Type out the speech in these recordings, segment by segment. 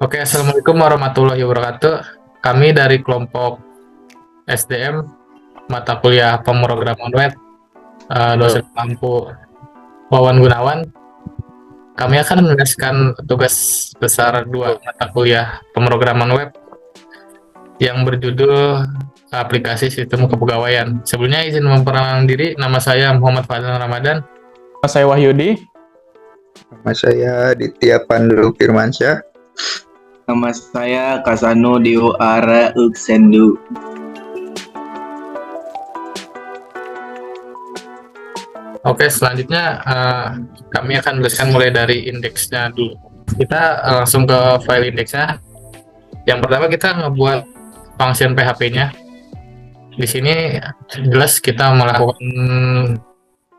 Oke, Assalamualaikum warahmatullahi wabarakatuh. Kami dari kelompok SDM, mata kuliah pemrograman web, dosen Mampu Wawan Gunawan. Kami akan menuliskan tugas besar dua mata kuliah pemrograman web yang berjudul aplikasi sistem kepegawaian. Sebelumnya izin memperkenalkan diri, nama saya Muhammad Fadil Ramadan. Saya Wahyudi. Nama saya Ditya Pandu Firmansyah. Nama saya Kasano Dio Ara Uksendu. Oke, selanjutnya kami akan menuliskan mulai dari indeksnya dulu. Kita langsung ke file indeksnya. Yang pertama kita ngebuat function PHP-nya. Di sini jelas kita melakukan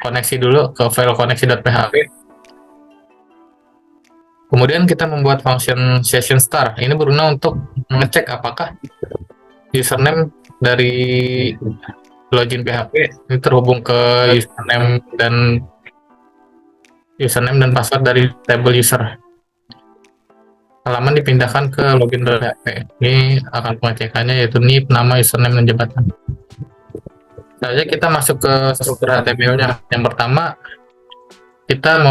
koneksi dulu ke file koneksi.php. Kemudian kita membuat function session start. Ini berguna untuk mengecek apakah username dari login PHP ini terhubung ke username dan password dari table user. Halaman dipindahkan ke login PHP. Ini akan pengecekannya yaitu NIP, nama, username, dan jabatan. Saja kita masuk ke struktur HTML-nya. Yang pertama kita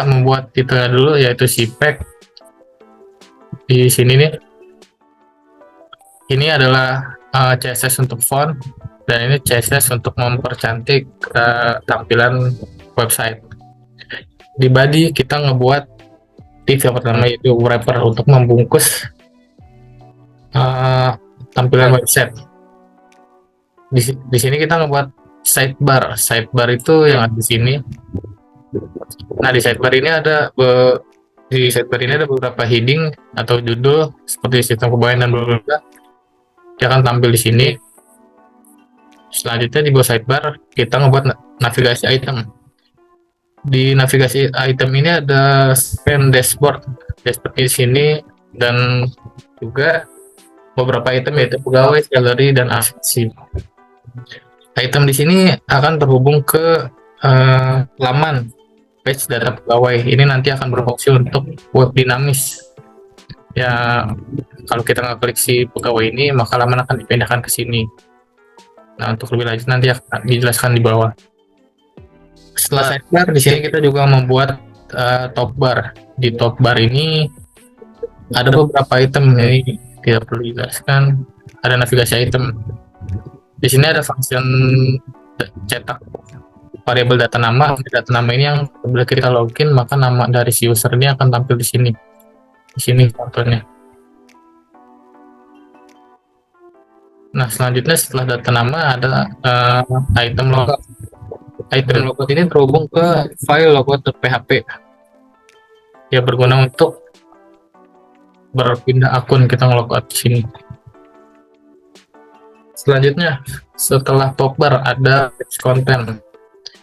membuat titelnya dulu yaitu CPEG. Di sini nih. Ini adalah CSS untuk font dan ini CSS untuk mempercantik tampilan website. Di body kita ngebuat div yang pertama yaitu wrapper untuk membungkus tampilan website. Di sini kita ngebuat sidebar. Sidebar itu yang ada di sini. Nah, di sidebar ini ada beberapa heading atau judul seperti sistem kepegawaian dan bla bla bla. Dia akan tampil di sini. Selanjutnya di bawah sidebar kita ngebuat navigasi item. Di navigasi item ini ada scan dashboard seperti di sini dan juga beberapa item yaitu pegawai, salary, dan absensi. Item di sini akan terhubung ke laman page data pegawai. Ini nanti akan berfungsi untuk web dinamis. Ya, kalau kita ngeklik si pegawai ini, maka laman akan dipindahkan ke sini. Nah, untuk lebih lanjut nanti akan dijelaskan di bawah. Setelah sidebar, di sini kita juga membuat top bar. Di top bar ini ada beberapa item, jadi tidak perlu dijelaskan. Ada navigasi item. Di sini ada function cetak variabel data nama. Data nama ini yang bila kita login, maka nama dari si user ini akan tampil di sini. Di sini contohnya. Nah, selanjutnya setelah data nama ada item logout. Item logout ini terhubung ke file logout.php. Ya, berguna untuk berpindah akun kita ngelogout di sini. Selanjutnya, setelah top bar ada text content.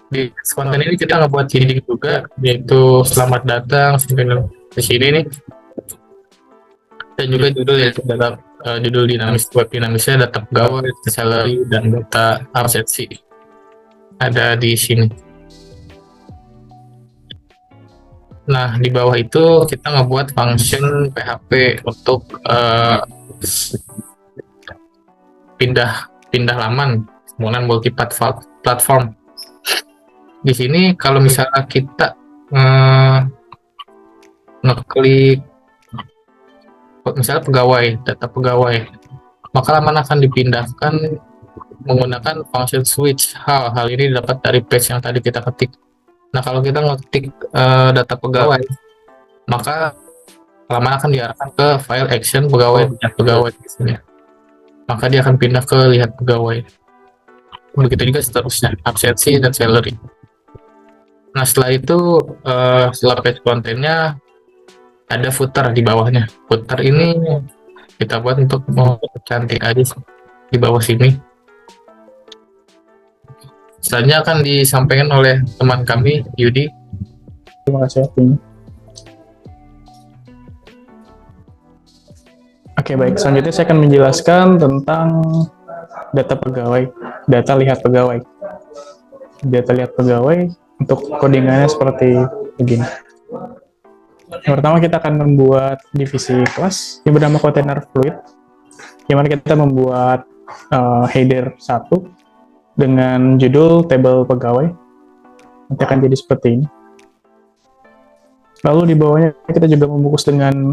Di text content ini kita ngebuat heading juga, yaitu selamat datang di sini nih. Dan juga judul yaitu judul dinamis, web dinamisnya data pegawai, salary, dan data absensi ada di sini. Nah, di bawah itu kita ngebuat function PHP untuk pindah laman menggunakan multi platform. Di sini kalau misalnya kita ngeklik misalnya data pegawai, maka laman akan dipindahkan menggunakan function switch. Hal ini dapat dari page yang tadi kita ketik. Nah, kalau kita ngetik data pegawai, maka laman akan diarahkan ke file action pegawai, lihat pegawai di sini. Maka dia akan pindah ke lihat pegawai. Begitu juga seterusnya, absensi dan salary. Nah, setelah itu setelah page kontennya ada footer di bawahnya. Footer ini kita buat untuk mau cantik aja di bawah sini. Selanjutnya akan disampaikan oleh teman kami, Yudi. Terima kasih. Oke, baik. Selanjutnya saya akan menjelaskan tentang data pegawai, data lihat pegawai. Data lihat pegawai untuk codingannya seperti begini. Yang pertama kita akan membuat divisi kelas yang bernama container fluid, yang mana kita membuat header 1 dengan judul table pegawai. Nanti akan jadi seperti ini. Lalu di bawahnya kita juga membungkus dengan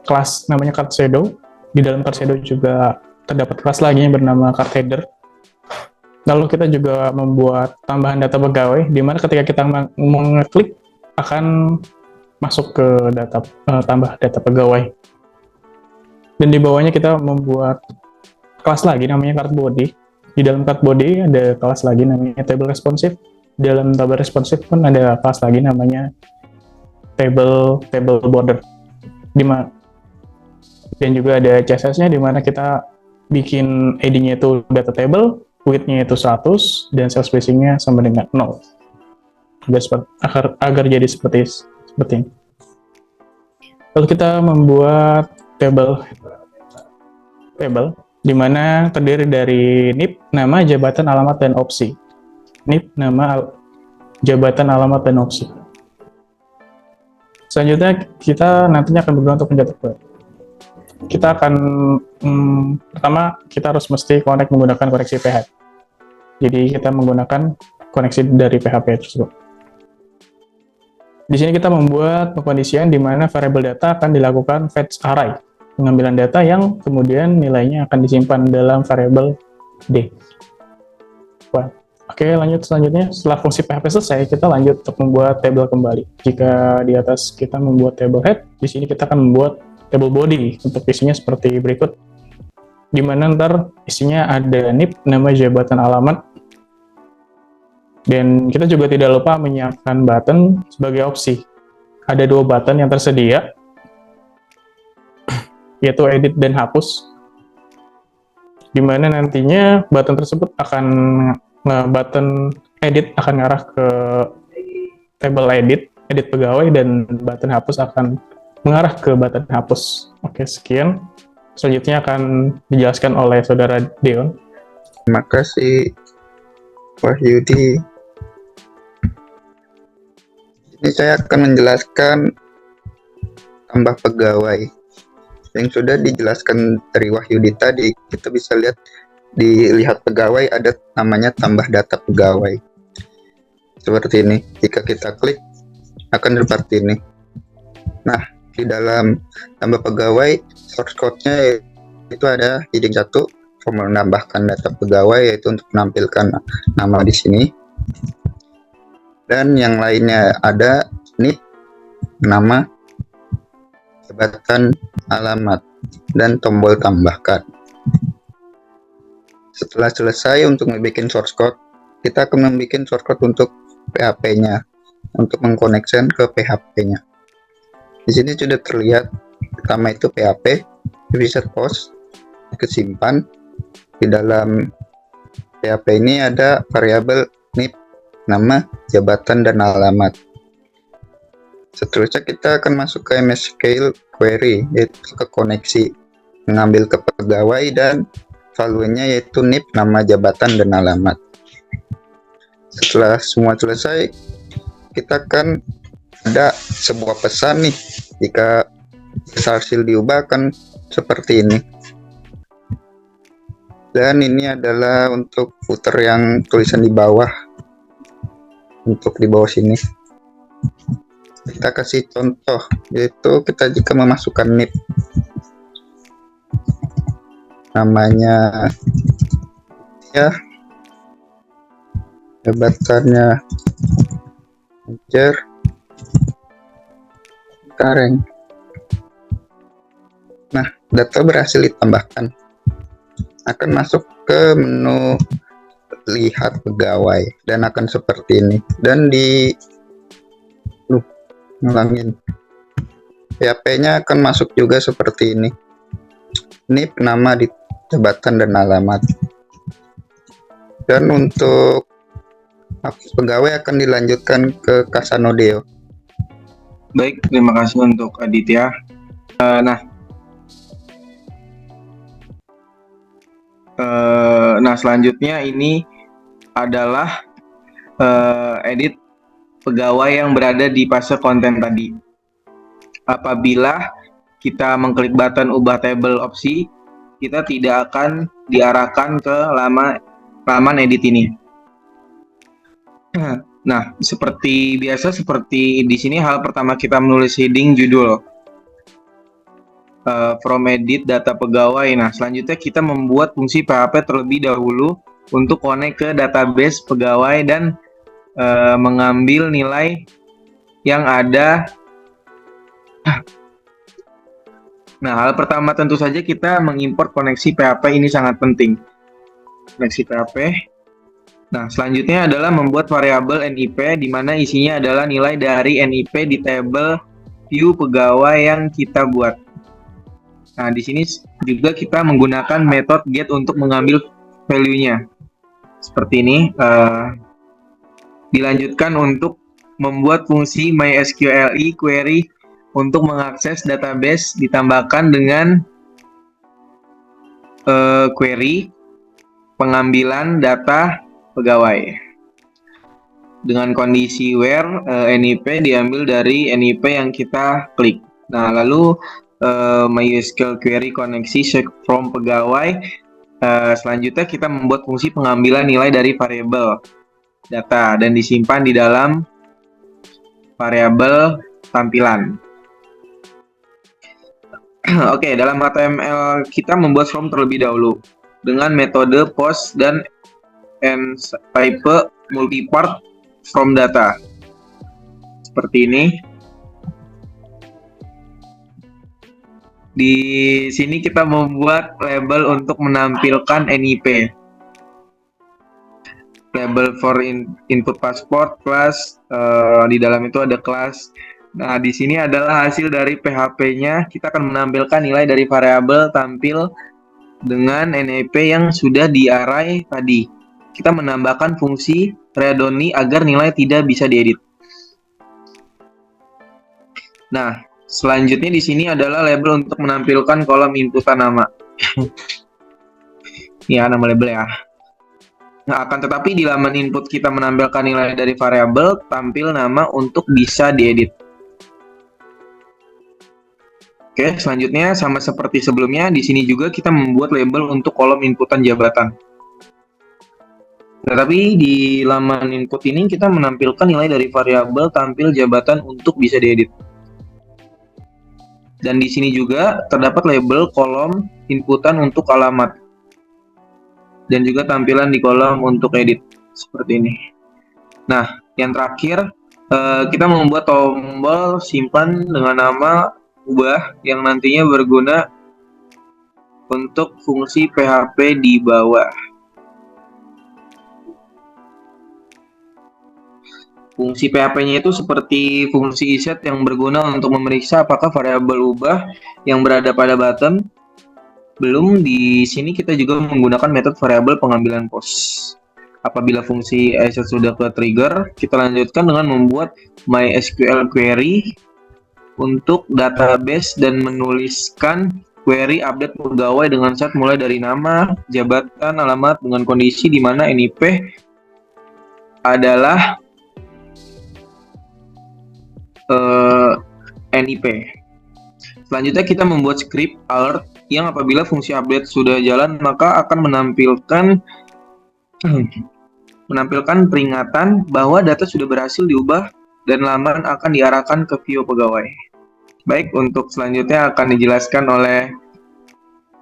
kelas namanya card shadow. Di dalam card shadow juga terdapat kelas lagi yang bernama card header. Lalu kita juga membuat tambahan data pegawai, di mana ketika kita mengeklik akan masuk ke data tambah data pegawai. Dan di bawahnya kita membuat kelas lagi namanya card body. Di dalam card body ada kelas lagi namanya table responsive. Di dalam table responsive pun ada kelas lagi namanya table border. Dan juga ada CSS-nya di mana kita bikin ID-nya itu data table, width-nya itu 100, dan cell spacing-nya sama dengan 0. Agar jadi seperti ini. Lalu kita membuat table di mana terdiri dari NIP, nama, jabatan, alamat, dan opsi. NIP, nama, jabatan, alamat, dan opsi. Selanjutnya kita nantinya akan berguna untuk mencetak web. Kita akan pertama kita harus mesti connect menggunakan koneksi PHP. Jadi kita menggunakan koneksi dari PHP tersebut. Di sini kita membuat pengkondisian di mana variabel data akan dilakukan fetch array, pengambilan data yang kemudian nilainya akan disimpan dalam variabel D. Oke, lanjut selanjutnya. Setelah fungsi PHP selesai, kita lanjut untuk membuat table kembali. Jika di atas kita membuat table head, di sini kita akan membuat table body untuk isinya seperti berikut. Di mana ntar isinya ada NIP, nama, jabatan, alamat. Dan kita juga tidak lupa menyiapkan button sebagai opsi. Ada 2 button yang tersedia, yaitu edit dan hapus. Di mana nantinya button tersebut button edit akan ngarah ke table edit pegawai, dan button hapus akan mengarah ke button hapus. Oke, sekian. Selanjutnya akan dijelaskan oleh Saudara Deon. Terima kasih Wahyudi. Ini saya akan menjelaskan tambah pegawai yang sudah dijelaskan dari Wahyudi tadi. Kita bisa dilihat pegawai ada namanya tambah data pegawai. Seperti ini. Jika kita klik akan seperti ini. Nah, di dalam tambah pegawai source code-nya itu ada heading 1 menambahkan data pegawai, yaitu untuk menampilkan nama di sini. Dan yang lainnya ada NIP, nama, jabatan, alamat, dan tombol tambahkan. Setelah selesai untuk membuat source code, kita akan membuat source code untuk PHP-nya, untuk mengkoneksikan ke PHP-nya. Di sini sudah terlihat, pertama itu PHP, reset post, kesimpan. Di dalam PHP ini ada variabel NIP, nama, jabatan, dan alamat. Seterusnya kita akan masuk ke MS SQL query, yaitu ke koneksi, mengambil ke pegawai dan value-nya yaitu NIP, nama, jabatan, dan alamat. Setelah semua selesai, kita akan ada sebuah pesan nih. Jika hasil diubah akan seperti ini. Dan ini adalah untuk footer yang tulisan di bawah. Untuk di bawah sini kita kasih contoh, yaitu kita jika memasukkan NIP, namanya ya, jabatannya manager, kareng. Nah, data berhasil ditambahkan, akan masuk ke menu lihat pegawai dan akan seperti ini. Dan ngulangin, PHP-nya akan masuk juga seperti ini. NIP, nama, jabatan, dan alamat. Dan untuk hapus pegawai akan dilanjutkan ke Kasanodeo. Baik, terima kasih untuk Aditya. Nah, selanjutnya ini adalah edit pegawai yang berada di fase konten tadi. Apabila kita mengklik button ubah table opsi, kita tidak akan diarahkan ke laman edit ini. Nah, seperti biasa, seperti di sini hal pertama kita menulis heading judul from edit data pegawai. Nah, selanjutnya kita membuat fungsi PHP terlebih dahulu untuk connect ke database pegawai dan mengambil nilai yang ada. Nah, hal pertama tentu saja kita mengimport koneksi PHP, ini sangat penting. Koneksi PHP. Nah, selanjutnya adalah membuat variabel NIP di mana isinya adalah nilai dari NIP di tabel view pegawai yang kita buat. Nah, di sini juga kita menggunakan metode get untuk mengambil value-nya. Seperti ini. Dilanjutkan untuk membuat fungsi MySQL query untuk mengakses database, ditambahkan dengan query pengambilan data pegawai dengan kondisi where NIP diambil dari NIP yang kita klik. Nah, lalu MySQL query koneksi check from pegawai. Selanjutnya kita membuat fungsi pengambilan nilai dari variabel data dan disimpan di dalam variabel tampilan. Oke, dalam HTML kita membuat form terlebih dahulu dengan metode post dan type multipart from data. Seperti ini. Di sini kita membuat label untuk menampilkan NIP. Label for input passport class, di dalam itu ada kelas. Nah, di sini adalah hasil dari PHP-nya. Kita akan menampilkan nilai dari variabel tampil dengan NIP yang sudah di-array tadi. Kita menambahkan fungsi read only agar nilai tidak bisa diedit. Nah, selanjutnya di sini adalah label untuk menampilkan kolom inputan nama. Ya, nama label ya. Nah, akan tetapi di laman input kita menampilkan nilai dari variabel tampil nama untuk bisa diedit. Oke, selanjutnya sama seperti sebelumnya, di sini juga kita membuat label untuk kolom inputan jabatan. Nah, tapi di laman input ini kita menampilkan nilai dari variabel tampil jabatan untuk bisa diedit. Dan di sini juga terdapat label kolom inputan untuk alamat. Dan juga tampilan di kolom untuk edit. Seperti ini. Nah, yang terakhir, kita membuat tombol simpan dengan nama ubah yang nantinya berguna untuk fungsi PHP di bawah. Fungsi PHP-nya itu seperti fungsi iset yang berguna untuk memeriksa apakah variabel ubah yang berada pada bottom. Belum, di sini kita juga menggunakan metode variabel pengambilan post. Apabila fungsi iset sudah ke trigger, kita lanjutkan dengan membuat MySQL query untuk database dan menuliskan query update pegawai dengan set mulai dari nama, jabatan, alamat dengan kondisi di mana NIP adalah NIP. Selanjutnya kita membuat script alert yang apabila fungsi update sudah jalan maka akan menampilkan peringatan bahwa data sudah berhasil diubah dan laman akan diarahkan ke view pegawai. Baik, untuk selanjutnya akan dijelaskan oleh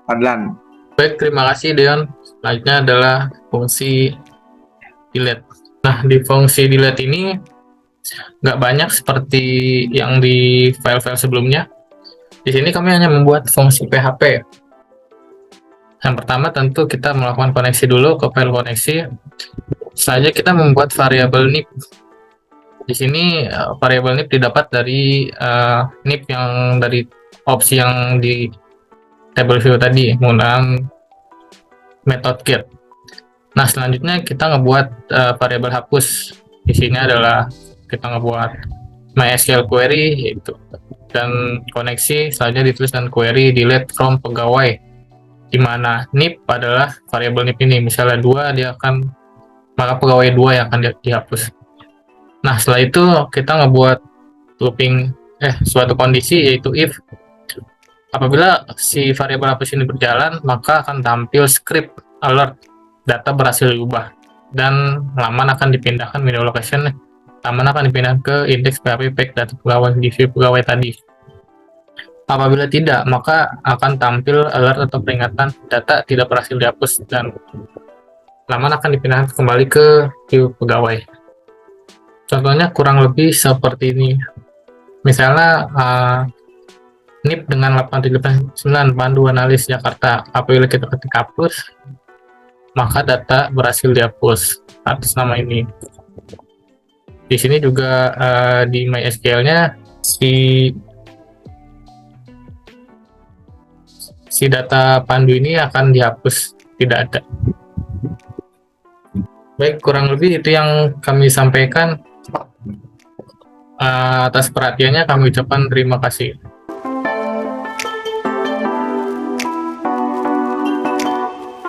Adlan. Baik, terima kasih Deon. Selanjutnya adalah fungsi delete. Nah, di fungsi delete ini nggak banyak seperti yang di file-file sebelumnya. Di sini kami hanya membuat fungsi PHP. Yang pertama tentu kita melakukan koneksi dulu ke file koneksi. Selanjutnya kita membuat variabel NIP. Di sini variabel NIP didapat dari NIP yang dari opsi yang di table view tadi menggunakan metode get. Nah, selanjutnya kita ngebuat variabel hapus. Di sini adalah kita ngebuat MySQL query yaitu dan koneksi selanjutnya dituliskan query delete from pegawai, di mana NIP adalah variabel NIP ini. Misalnya 2, dia akan maka pegawai 2 yang akan dihapus. Nah, setelah itu kita ngebuat looping suatu kondisi, yaitu if apabila si variabel hapus ini berjalan, maka akan tampil script alert data berhasil diubah dan halaman akan dipindahkan media location, halaman akan dipindahkan ke indeks PHP pack data pegawai di view pegawai tadi. Apabila tidak, maka akan tampil alert atau peringatan data tidak berhasil dihapus dan halaman akan dipindahkan kembali ke view pegawai. Contohnya kurang lebih seperti ini. Misalnya NIP dengan 879 Pandu Analis Jakarta. Apabila kita ketik hapus, maka data berhasil dihapus atas nama ini. Di sini juga di MySQL-nya si data Pandu ini akan dihapus, tidak ada. Baik, kurang lebih itu yang kami sampaikan. Atas perhatiannya kami ucapkan terima kasih.